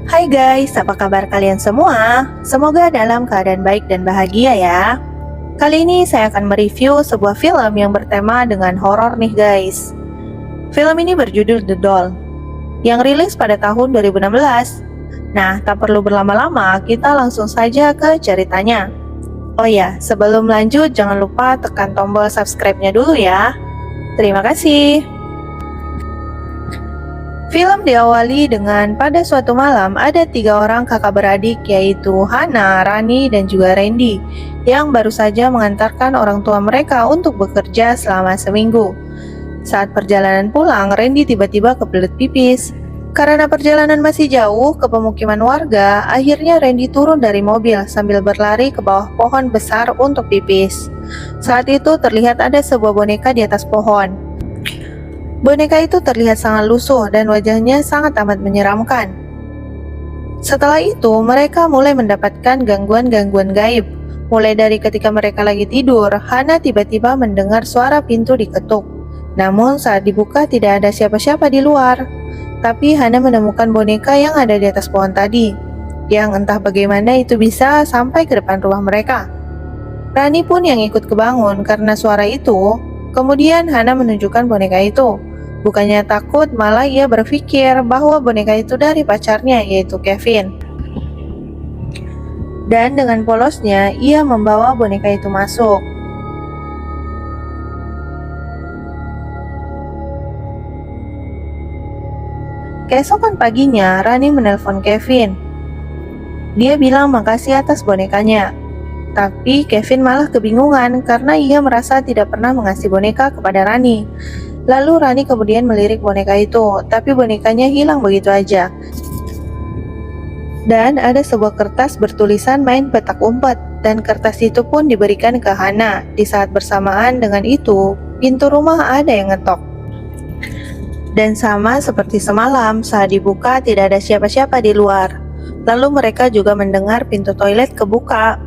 Hai guys, apa kabar kalian semua? Semoga dalam keadaan baik dan bahagia ya. Kali ini saya akan mereview sebuah film yang bertema dengan horor nih guys. Film ini berjudul The Doll, yang rilis pada tahun 2016. Nah, tak perlu berlama-lama, kita langsung saja ke ceritanya. Oh ya, sebelum lanjut jangan lupa tekan tombol subscribe-nya dulu ya. Terima kasih. Film diawali dengan pada suatu malam ada 3 orang kakak beradik yaitu Hana, Rani, dan juga Randy yang baru saja mengantarkan orang tua mereka untuk bekerja selama seminggu. Saat perjalanan pulang, Randy tiba-tiba kebelet pipis. Karena perjalanan masih jauh ke pemukiman warga, akhirnya Randy turun dari mobil sambil berlari ke bawah pohon besar untuk pipis. Saat itu terlihat ada sebuah boneka di atas pohon. Boneka itu terlihat sangat lusuh dan wajahnya sangat amat menyeramkan. Setelah itu, mereka mulai mendapatkan gangguan-gangguan gaib. Mulai dari ketika mereka lagi tidur, Hana tiba-tiba mendengar suara pintu diketuk. Namun saat dibuka tidak ada siapa-siapa di luar. Tapi Hana menemukan boneka yang ada di atas pohon tadi, yang entah bagaimana itu bisa sampai ke depan rumah mereka. Rani pun yang ikut kebangun karena suara itu. Kemudian Hana menunjukkan boneka itu. Bukannya takut, malah ia berpikir bahwa boneka itu dari pacarnya, yaitu Kevin. Dan dengan polosnya, ia membawa boneka itu masuk. Keesokan paginya, Rani menelpon Kevin. Dia bilang makasih atas bonekanya. Tapi Kevin malah kebingungan karena ia merasa tidak pernah mengasih boneka kepada Rani. Lalu Rani kemudian melirik boneka itu, tapi bonekanya hilang begitu aja. Dan ada sebuah kertas bertulisan main petak umpet, dan kertas itu pun diberikan ke Hana. Di saat bersamaan dengan itu, pintu rumah ada yang ngetok. Dan sama seperti semalam, saat dibuka tidak ada siapa-siapa di luar. Lalu mereka juga mendengar pintu toilet kebuka.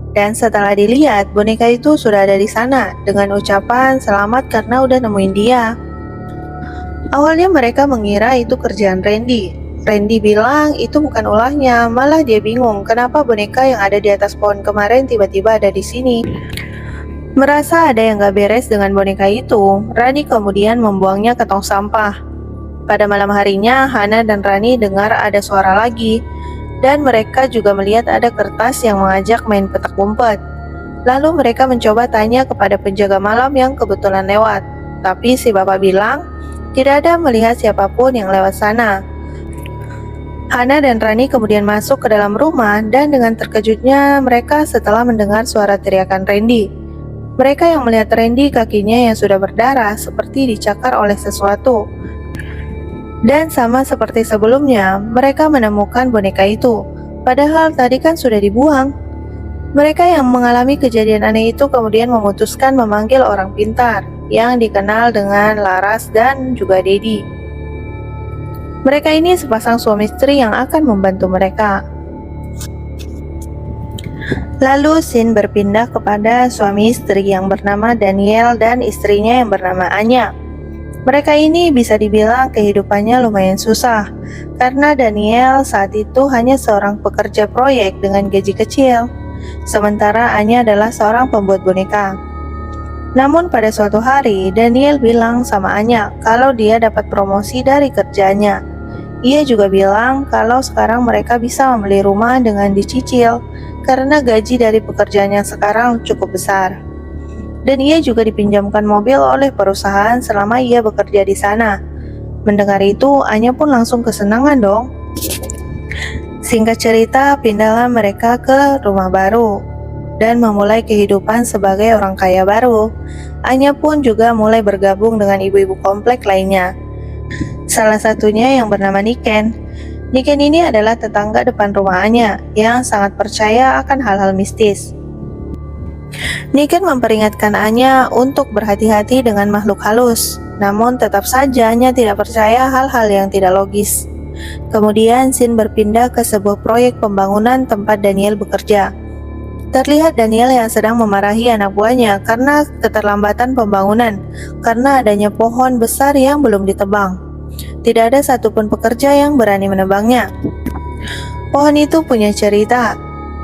Dan setelah dilihat, boneka itu sudah ada di sana dengan ucapan selamat karena udah nemuin dia. Awalnya mereka mengira itu kerjaan Randy. Randy bilang itu bukan ulahnya, malah dia bingung kenapa boneka yang ada di atas pohon kemarin tiba-tiba ada di sini. Merasa ada yang gak beres dengan boneka itu, Rani kemudian membuangnya ke tong sampah. Pada malam harinya, Hana dan Rani dengar ada suara lagi. Dan mereka juga melihat ada kertas yang mengajak main petak umpet. Lalu mereka mencoba tanya kepada penjaga malam yang kebetulan lewat. Tapi si bapak bilang, tidak ada melihat siapapun yang lewat sana. Hana dan Rani kemudian masuk ke dalam rumah dan dengan terkejutnya mereka setelah mendengar suara teriakan Randy. Mereka yang melihat Randy kakinya yang sudah berdarah seperti dicakar oleh sesuatu. Dan sama seperti sebelumnya, mereka menemukan boneka itu, padahal tadi kan sudah dibuang. Mereka yang mengalami kejadian aneh itu kemudian memutuskan memanggil orang pintar, yang dikenal dengan Laras dan juga Dedi. Mereka ini sepasang suami istri yang akan membantu mereka. Lalu scene berpindah kepada suami istri yang bernama Daniel dan istrinya yang bernama Anya. Mereka ini bisa dibilang kehidupannya lumayan susah, karena Daniel saat itu hanya seorang pekerja proyek dengan gaji kecil, sementara Anya adalah seorang pembuat boneka. Namun pada suatu hari, Daniel bilang sama Anya kalau dia dapat promosi dari kerjanya. Ia juga bilang kalau sekarang mereka bisa membeli rumah dengan dicicil, karena gaji dari pekerjaannya sekarang cukup besar. Dan ia juga dipinjamkan mobil oleh perusahaan selama ia bekerja di sana. Mendengar itu, Anya pun langsung kesenangan dong. Singkat cerita, pindahlah mereka ke rumah baru dan memulai kehidupan sebagai orang kaya baru. Anya pun juga mulai bergabung dengan ibu-ibu komplek lainnya. Salah satunya yang bernama Niken. Niken ini adalah tetangga depan rumah Anya yang sangat percaya akan hal-hal mistis. Niken memperingatkan Anya untuk berhati-hati dengan makhluk halus, namun tetap saja Anya tidak percaya hal-hal yang tidak logis. Kemudian scene berpindah ke sebuah proyek pembangunan tempat Daniel bekerja. Terlihat Daniel yang sedang memarahi anak buahnya karena keterlambatan pembangunan, karena adanya pohon besar yang belum ditebang. Tidak ada satupun pekerja yang berani menebangnya. Pohon itu punya cerita.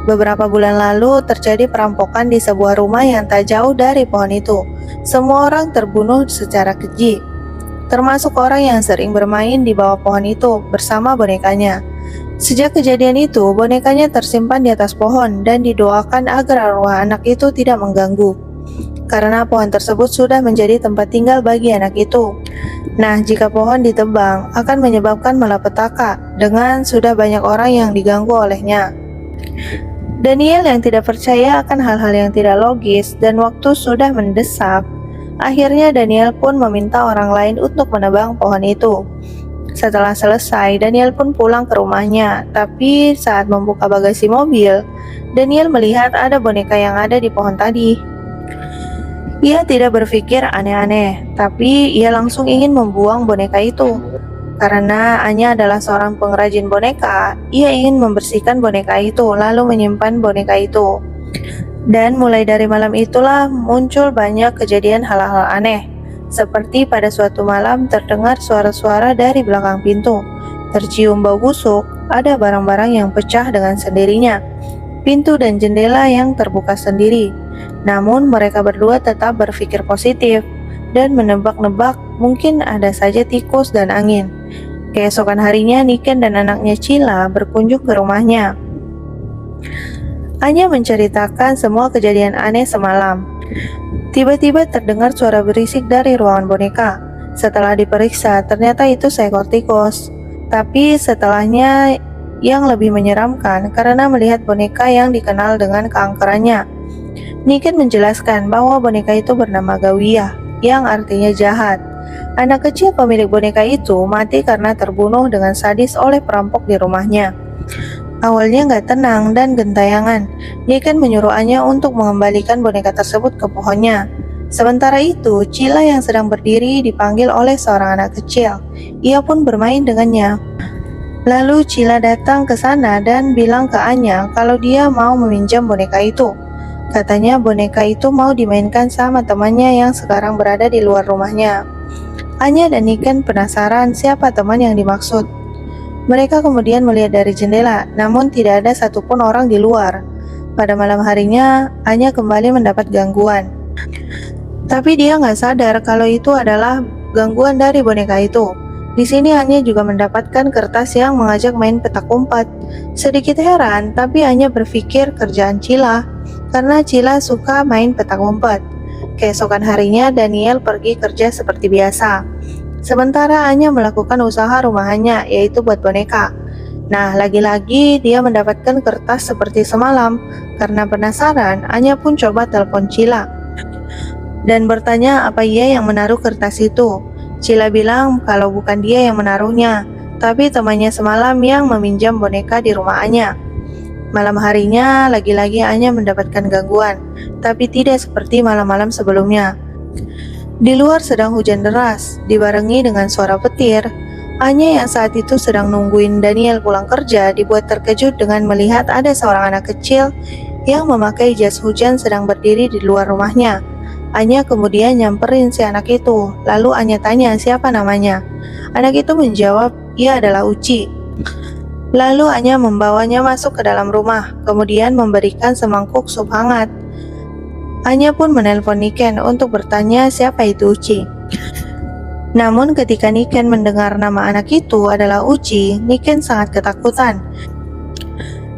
Beberapa bulan lalu terjadi perampokan di sebuah rumah yang tak jauh dari pohon itu. Semua orang terbunuh secara keji, termasuk orang yang sering bermain di bawah pohon itu bersama bonekanya. Sejak kejadian itu, bonekanya tersimpan di atas pohon dan didoakan agar arwah anak itu tidak mengganggu, karena pohon tersebut sudah menjadi tempat tinggal bagi anak itu. Nah, jika pohon ditebang, akan menyebabkan malapetaka dengan sudah banyak orang yang diganggu olehnya. Daniel yang tidak percaya akan hal-hal yang tidak logis dan waktu sudah mendesak. Akhirnya Daniel pun meminta orang lain untuk menebang pohon itu. Setelah selesai, Daniel pun pulang ke rumahnya. Tapi saat membuka bagasi mobil, Daniel melihat ada boneka yang ada di pohon tadi. Ia tidak berpikir aneh-aneh, tapi ia langsung ingin membuang boneka itu. Karena Anya adalah seorang pengrajin boneka, ia ingin membersihkan boneka itu lalu menyimpan boneka itu. Dan mulai dari malam itulah muncul banyak kejadian hal-hal aneh. Seperti pada suatu malam terdengar suara-suara dari belakang pintu. Tercium bau busuk, ada barang-barang yang pecah dengan sendirinya. Pintu dan jendela yang terbuka sendiri. Namun mereka berdua tetap berpikir positif dan menebak-nebak mungkin ada saja tikus dan angin. Keesokan harinya Niken dan anaknya Cila berkunjung ke rumahnya. Anya menceritakan semua kejadian aneh semalam. Tiba-tiba terdengar suara berisik dari ruangan boneka. Setelah diperiksa, ternyata itu seekor tikus. Tapi setelahnya yang lebih menyeramkan karena melihat boneka yang dikenal dengan keangkerannya. Niken menjelaskan bahwa boneka itu bernama Gawiyah, yang artinya jahat. Anak kecil pemilik boneka itu mati karena terbunuh dengan sadis oleh perampok di rumahnya. Awalnya nggak tenang dan gentayangan, Niken menyuruh Anya untuk mengembalikan boneka tersebut ke pohonnya. Sementara itu, Cila yang sedang berdiri dipanggil oleh seorang anak kecil. Ia pun bermain dengannya. Lalu Cila datang ke sana dan bilang ke Anya kalau dia mau meminjam boneka itu. Katanya boneka itu mau dimainkan sama temannya yang sekarang berada di luar rumahnya. Anya dan Niken penasaran siapa teman yang dimaksud. Mereka kemudian melihat dari jendela, namun tidak ada satupun orang di luar. Pada malam harinya, Anya kembali mendapat gangguan. Tapi dia nggak sadar kalau itu adalah gangguan dari boneka itu. Di sini Anya juga mendapatkan kertas yang mengajak main petak umpet. Sedikit heran, tapi Anya berpikir kerjaan Cila, karena Cila suka main petak umpet. Keesokan harinya Daniel pergi kerja seperti biasa. Sementara Anya melakukan usaha rumahannya, yaitu buat boneka. Nah, lagi-lagi dia mendapatkan kertas seperti semalam. Karena penasaran, Anya pun coba telepon Cila dan bertanya apa ia yang menaruh kertas itu. Cila bilang kalau bukan dia yang menaruhnya, tapi temannya semalam yang meminjam boneka di rumah Anya. Malam harinya, lagi-lagi Anya mendapatkan gangguan, tapi tidak seperti malam-malam sebelumnya. Di luar sedang hujan deras, dibarengi dengan suara petir. Anya yang saat itu sedang nungguin Daniel pulang kerja dibuat terkejut dengan melihat ada seorang anak kecil yang memakai jas hujan sedang berdiri di luar rumahnya. Anya kemudian nyamperin si anak itu, lalu Anya tanya siapa namanya. Anak itu menjawab, ia adalah Uci. Lalu Anya membawanya masuk ke dalam rumah, kemudian memberikan semangkuk sup hangat. Anya pun menelpon Niken untuk bertanya siapa itu Uci. Namun ketika Niken mendengar nama anak itu adalah Uci, Niken sangat ketakutan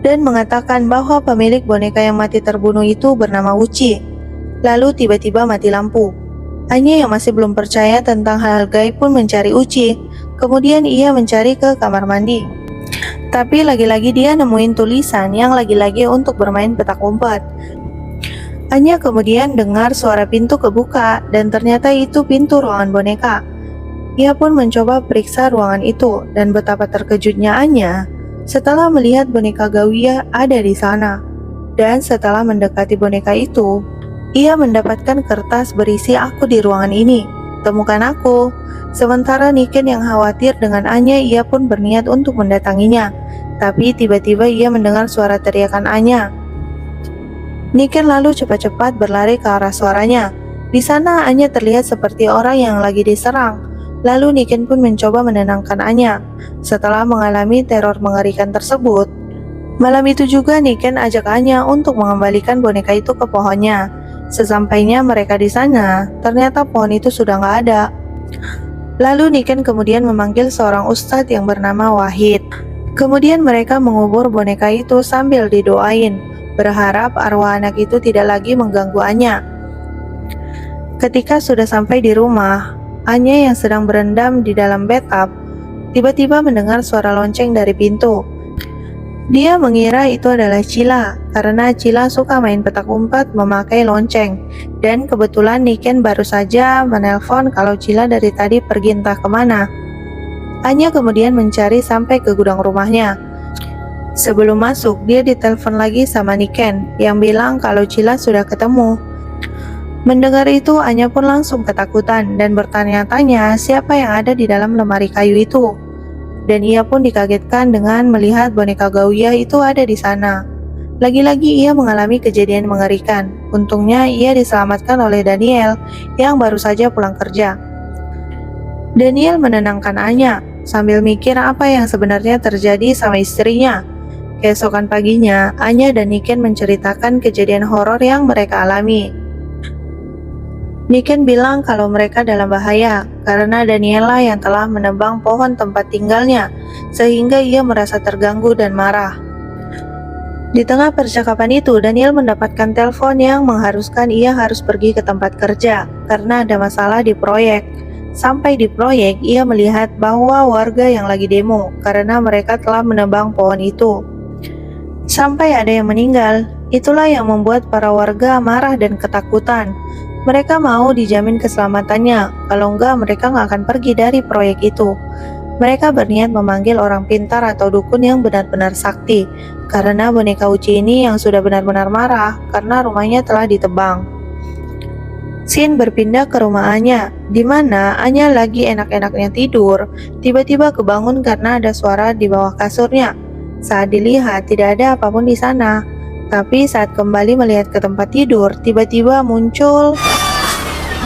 dan mengatakan bahwa pemilik boneka yang mati terbunuh itu bernama Uci. Lalu tiba-tiba mati lampu. Anya yang masih belum percaya tentang hal gaib pun mencari Uci. Kemudian ia mencari ke kamar mandi. Tapi lagi-lagi dia nemuin tulisan yang lagi-lagi untuk bermain petak umpet. Anya kemudian dengar suara pintu kebuka dan ternyata itu pintu ruangan boneka. Ia pun mencoba periksa ruangan itu dan betapa terkejutnya Anya setelah melihat boneka Gawiyah ada di sana. Dan setelah mendekati boneka itu, ia mendapatkan kertas berisi aku di ruangan ini. Temukan aku. Sementara Niken yang khawatir dengan Anya, ia pun berniat untuk mendatanginya. Tapi tiba-tiba ia mendengar suara teriakan Anya. Niken lalu cepat-cepat berlari ke arah suaranya. Di sana Anya terlihat seperti orang yang lagi diserang. Lalu Niken pun mencoba menenangkan Anya. Setelah mengalami teror mengerikan tersebut, Malam itu juga Niken ajak Anya untuk mengembalikan boneka itu ke pohonnya. Sesampainya mereka di sana, ternyata pohon itu sudah nggak ada. Lalu Niken kemudian memanggil seorang ustadz yang bernama Wahid. Kemudian mereka mengubur boneka itu sambil didoain, berharap arwah anak itu tidak lagi mengganggu Anya. Ketika sudah sampai di rumah, Anya yang sedang berendam di dalam bathtub tiba-tiba mendengar suara lonceng dari pintu. Dia mengira itu adalah Cila, karena Cila suka main petak umpet memakai lonceng. Dan kebetulan Niken baru saja menelpon kalau Cila dari tadi pergi entah kemana. Anya kemudian mencari sampai ke gudang rumahnya. Sebelum masuk, dia ditelepon lagi sama Niken yang bilang kalau Cila sudah ketemu. Mendengar itu, Anya pun langsung ketakutan dan bertanya-tanya siapa yang ada di dalam lemari kayu itu. Dan ia pun dikagetkan dengan melihat boneka Gauya itu ada di sana. Lagi-lagi ia mengalami kejadian mengerikan. Untungnya ia diselamatkan oleh Daniel yang baru saja pulang kerja. Daniel menenangkan Anya sambil mikir apa yang sebenarnya terjadi sama istrinya. Keesokan paginya, Anya dan Niken menceritakan kejadian horor yang mereka alami. Niken bilang kalau mereka dalam bahaya karena Daniela yang telah menebang pohon tempat tinggalnya, sehingga ia merasa terganggu dan marah. Di tengah percakapan itu, Daniel mendapatkan telepon yang mengharuskan ia harus pergi ke tempat kerja karena ada masalah di proyek. Sampai di proyek, ia melihat bahwa warga yang lagi demo karena mereka telah menebang pohon itu. Sampai ada yang meninggal, itulah yang membuat para warga marah dan ketakutan. Mereka mau dijamin keselamatannya, kalau enggak mereka nggak akan pergi dari proyek itu. Mereka berniat memanggil orang pintar atau dukun yang benar-benar sakti, karena boneka Uci ini yang sudah benar-benar marah karena rumahnya telah ditebang. Scene berpindah ke rumah Anya, di mana Anya lagi enak-enaknya tidur, tiba-tiba kebangun karena ada suara di bawah kasurnya. Saat dilihat tidak ada apapun di sana. Tapi saat kembali melihat ke tempat tidur, tiba-tiba muncul.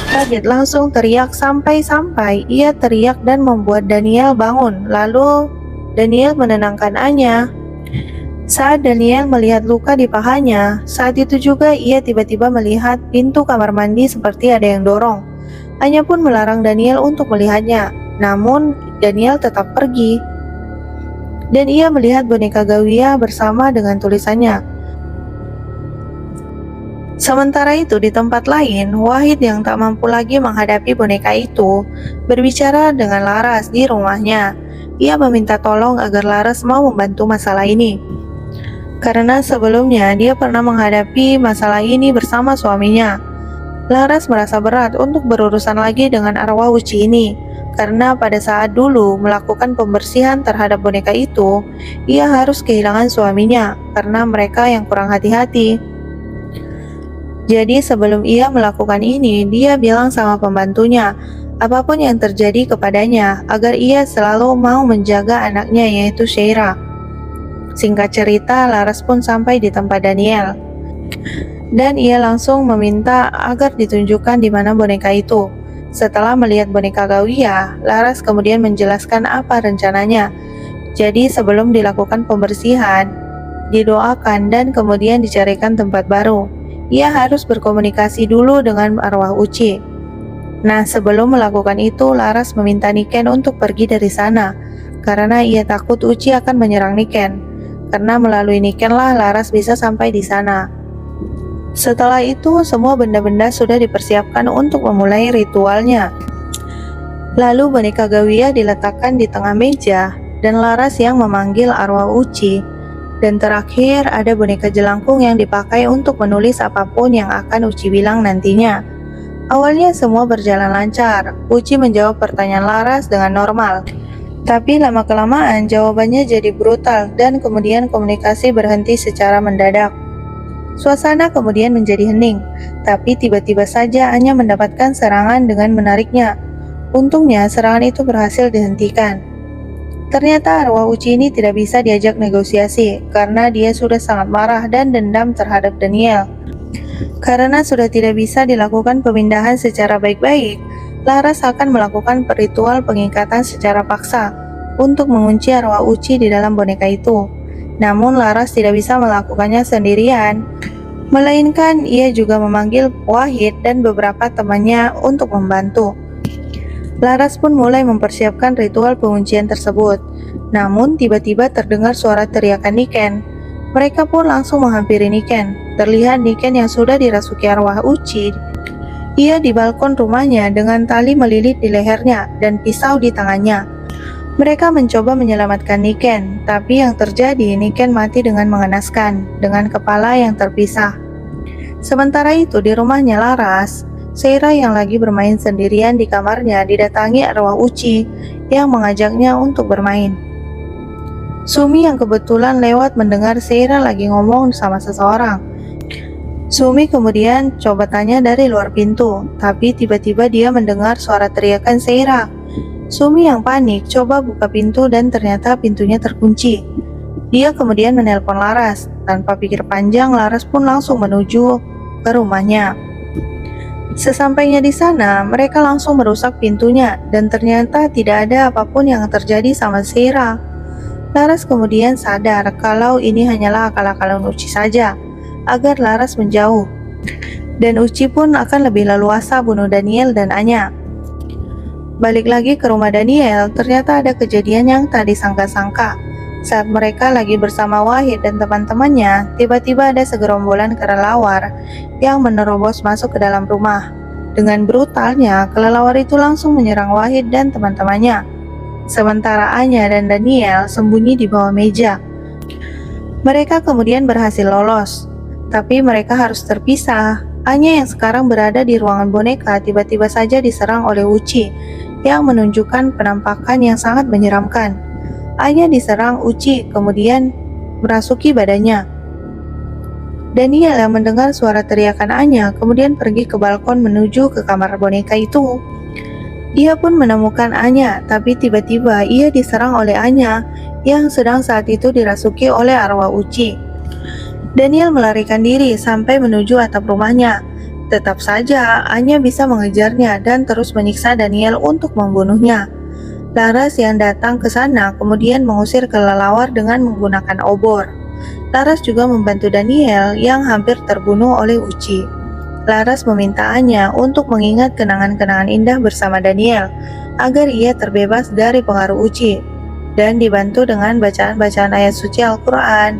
Kaget langsung teriak sampai-sampai ia teriak dan membuat Daniel bangun. Lalu Daniel menenangkan Anya. Saat Daniel melihat luka di pahanya, saat itu juga ia tiba-tiba melihat pintu kamar mandi seperti ada yang dorong. Anya pun melarang Daniel untuk melihatnya, namun Daniel tetap pergi. Dan ia melihat boneka Gauya bersama dengan tulisannya. Sementara itu di tempat lain, Wahid yang tak mampu lagi menghadapi boneka itu berbicara dengan Laras di rumahnya. Ia meminta tolong agar Laras mau membantu masalah ini. Karena sebelumnya dia pernah menghadapi masalah ini bersama suaminya. Laras merasa berat untuk berurusan lagi dengan arwah Uci ini. Karena pada saat dulu melakukan pembersihan terhadap boneka itu, ia harus kehilangan suaminya karena mereka yang kurang hati-hati. Jadi sebelum ia melakukan ini, dia bilang sama pembantunya, apapun yang terjadi kepadanya, agar ia selalu mau menjaga anaknya yaitu Sheira. Singkat cerita, Laras pun sampai di tempat Daniel. Dan ia langsung meminta agar ditunjukkan di mana boneka itu. Setelah melihat boneka Gauya, Laras kemudian menjelaskan apa rencananya. Jadi sebelum dilakukan pembersihan, didoakan dan kemudian dicarikan tempat baru. Ia harus berkomunikasi dulu dengan arwah Uci. Nah, sebelum melakukan itu, Laras meminta Niken untuk pergi dari sana, karena ia takut Uci akan menyerang Niken. Karena melalui Niken lah Laras bisa sampai di sana. Setelah itu, semua benda-benda sudah dipersiapkan untuk memulai ritualnya. Lalu boneka Gauya diletakkan di tengah meja, dan Laras yang memanggil arwah Uci. Dan terakhir ada boneka jelangkung yang dipakai untuk menulis apapun yang akan Uci bilang nantinya. Awalnya semua berjalan lancar. Uci menjawab pertanyaan Laras dengan normal. Tapi lama-kelamaan jawabannya jadi brutal dan kemudian komunikasi berhenti secara mendadak. Suasana kemudian menjadi hening, tapi tiba-tiba saja Anya mendapatkan serangan dengan menariknya. Untungnya serangan itu berhasil dihentikan. Ternyata arwah Uci ini tidak bisa diajak negosiasi karena dia sudah sangat marah dan dendam terhadap Daniel. Karena sudah tidak bisa dilakukan pemindahan secara baik-baik, Laras akan melakukan ritual pengikatan secara paksa untuk mengunci arwah Uci di dalam boneka itu. Namun Laras tidak bisa melakukannya sendirian, melainkan ia juga memanggil Wahid dan beberapa temannya untuk membantu. Laras pun mulai mempersiapkan ritual penguncian tersebut. Namun tiba-tiba terdengar suara teriakan Niken. Mereka pun langsung menghampiri Niken. Terlihat Niken yang sudah dirasuki arwah Uchi. Ia di balkon rumahnya dengan tali melilit di lehernya dan pisau di tangannya. Mereka mencoba menyelamatkan Niken, tapi yang terjadi Niken mati dengan mengenaskan, dengan kepala yang terpisah. Sementara itu di rumahnya Laras, Seira yang lagi bermain sendirian di kamarnya didatangi arwah Uchi yang mengajaknya untuk bermain. Sumi yang kebetulan lewat mendengar Seira lagi ngomong sama seseorang. Sumi kemudian coba tanya dari luar pintu, tapi tiba-tiba dia mendengar suara teriakan Seira. Sumi yang panik coba buka pintu dan ternyata pintunya terkunci. Dia kemudian menelpon Laras. Tanpa pikir panjang, Laras pun langsung menuju ke rumahnya. Sesampainya di sana, mereka langsung merusak pintunya dan ternyata tidak ada apapun yang terjadi sama Seira. Laras kemudian sadar kalau ini hanyalah akal-akalan Uchi saja, agar Laras menjauh. Dan Uchi pun akan lebih leluasa bunuh Daniel dan Anya. Balik lagi ke rumah Daniel, ternyata ada kejadian yang tak disangka-sangka. Saat mereka lagi bersama Wahid dan teman-temannya, tiba-tiba ada segerombolan kelelawar yang menerobos masuk ke dalam rumah. Dengan brutalnya, kelelawar itu langsung menyerang Wahid dan teman-temannya. Sementara Anya dan Daniel sembunyi di bawah meja. Mereka kemudian berhasil lolos, tapi mereka harus terpisah. Anya yang sekarang berada di ruangan boneka tiba-tiba saja diserang oleh Uchi yang menunjukkan penampakan yang sangat menyeramkan. Anya diserang Uchi kemudian merasuki badannya. Daniel yang mendengar suara teriakan Anya kemudian pergi ke balkon menuju ke kamar boneka itu. Ia pun menemukan Anya, tapi tiba-tiba ia diserang oleh Anya yang sedang saat itu dirasuki oleh arwah Uchi. Daniel melarikan diri sampai menuju atap rumahnya. Tetap saja Anya bisa mengejarnya dan terus menyiksa Daniel untuk membunuhnya. Laras yang datang ke sana kemudian mengusir kelelawar dengan menggunakan obor. Laras juga membantu Daniel yang hampir terbunuh oleh Uchi. Laras meminta Anya untuk mengingat kenangan-kenangan indah bersama Daniel agar ia terbebas dari pengaruh Uchi dan dibantu dengan bacaan-bacaan ayat suci Al-Quran.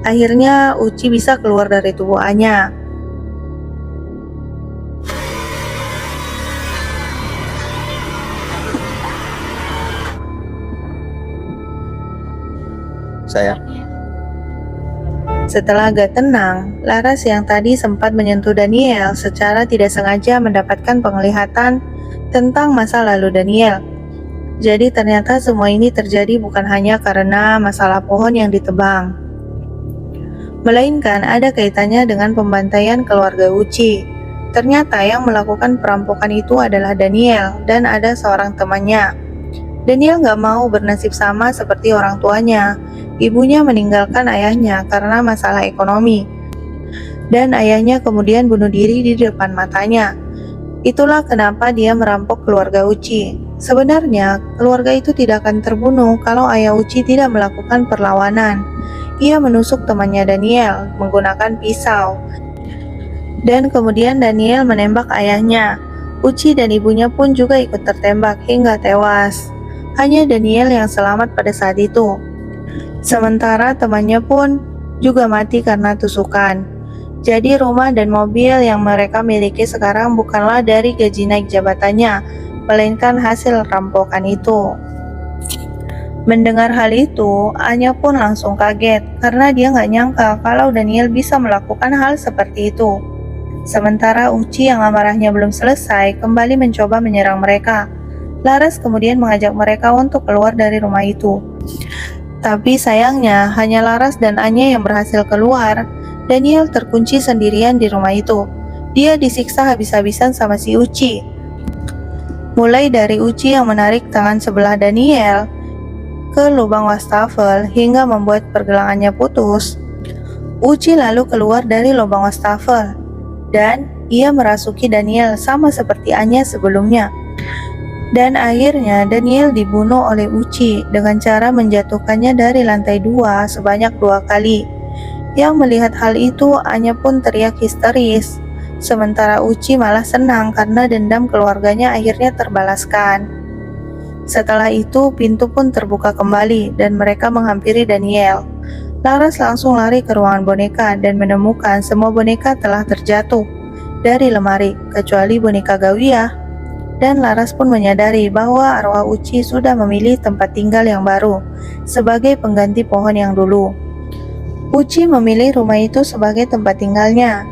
Akhirnya Uchi bisa keluar dari tubuh Anya. Setelah agak tenang, Laras yang tadi sempat menyentuh Daniel secara tidak sengaja mendapatkan penglihatan tentang masa lalu Daniel. Jadi ternyata semua ini terjadi bukan hanya karena masalah pohon yang ditebang, melainkan ada kaitannya dengan pembantaian keluarga Uchi. Ternyata yang melakukan perampokan itu adalah Daniel dan ada seorang temannya. Daniel gak mau bernasib sama seperti orang tuanya. Ibunya meninggalkan ayahnya karena masalah ekonomi, dan ayahnya kemudian bunuh diri di depan matanya. Itulah kenapa dia merampok keluarga Uchi. Sebenarnya, keluarga itu tidak akan terbunuh kalau ayah Uchi tidak melakukan perlawanan. Ia menusuk temannya Daniel menggunakan pisau, dan kemudian Daniel menembak ayahnya. Uchi dan ibunya pun juga ikut tertembak hingga tewas. Hanya Daniel yang selamat pada saat itu. Sementara temannya pun juga mati karena tusukan. Jadi rumah dan mobil yang mereka miliki sekarang bukanlah dari gaji naik jabatannya, melainkan hasil rampokan itu. Mendengar hal itu, Anya pun langsung kaget karena dia nggak nyangka kalau Daniel bisa melakukan hal seperti itu. Sementara Uchi yang amarahnya belum selesai kembali mencoba menyerang mereka. Laras kemudian mengajak mereka untuk keluar dari rumah itu. Tapi sayangnya hanya Laras dan Anya yang berhasil keluar. Daniel terkunci sendirian di rumah itu. Dia disiksa habis-habisan sama si Uchi. Mulai dari Uchi yang menarik tangan sebelah Daniel ke lubang wastafel hingga membuat pergelangannya putus. Uchi lalu keluar dari lubang wastafel dan ia merasuki Daniel sama seperti Anya sebelumnya. Dan akhirnya Daniel dibunuh oleh Uchi dengan cara menjatuhkannya dari lantai 2 sebanyak 2 kali. Yang melihat hal itu, Anya pun teriak histeris. Sementara Uchi malah senang karena dendam keluarganya akhirnya terbalaskan. Setelah itu, pintu pun terbuka kembali dan mereka menghampiri Daniel. Laras langsung lari ke ruangan boneka dan menemukan semua boneka telah terjatuh dari lemari, kecuali boneka Gawiyah. Dan Laras pun menyadari bahwa arwah Uchi sudah memilih tempat tinggal yang baru sebagai pengganti pohon yang dulu. Uchi memilih rumah itu sebagai tempat tinggalnya.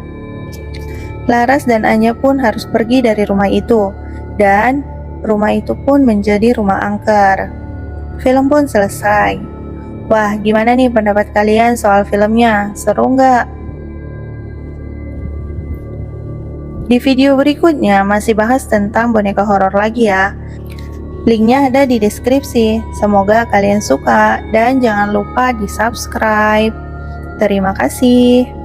Laras dan Anya pun harus pergi dari rumah itu, dan rumah itu pun menjadi rumah angker. Film pun selesai. Wah, gimana nih pendapat kalian soal filmnya? Seru nggak? Di video berikutnya masih bahas tentang boneka horor lagi ya. Linknya ada di deskripsi. Semoga kalian suka dan jangan lupa di subscribe. Terima kasih.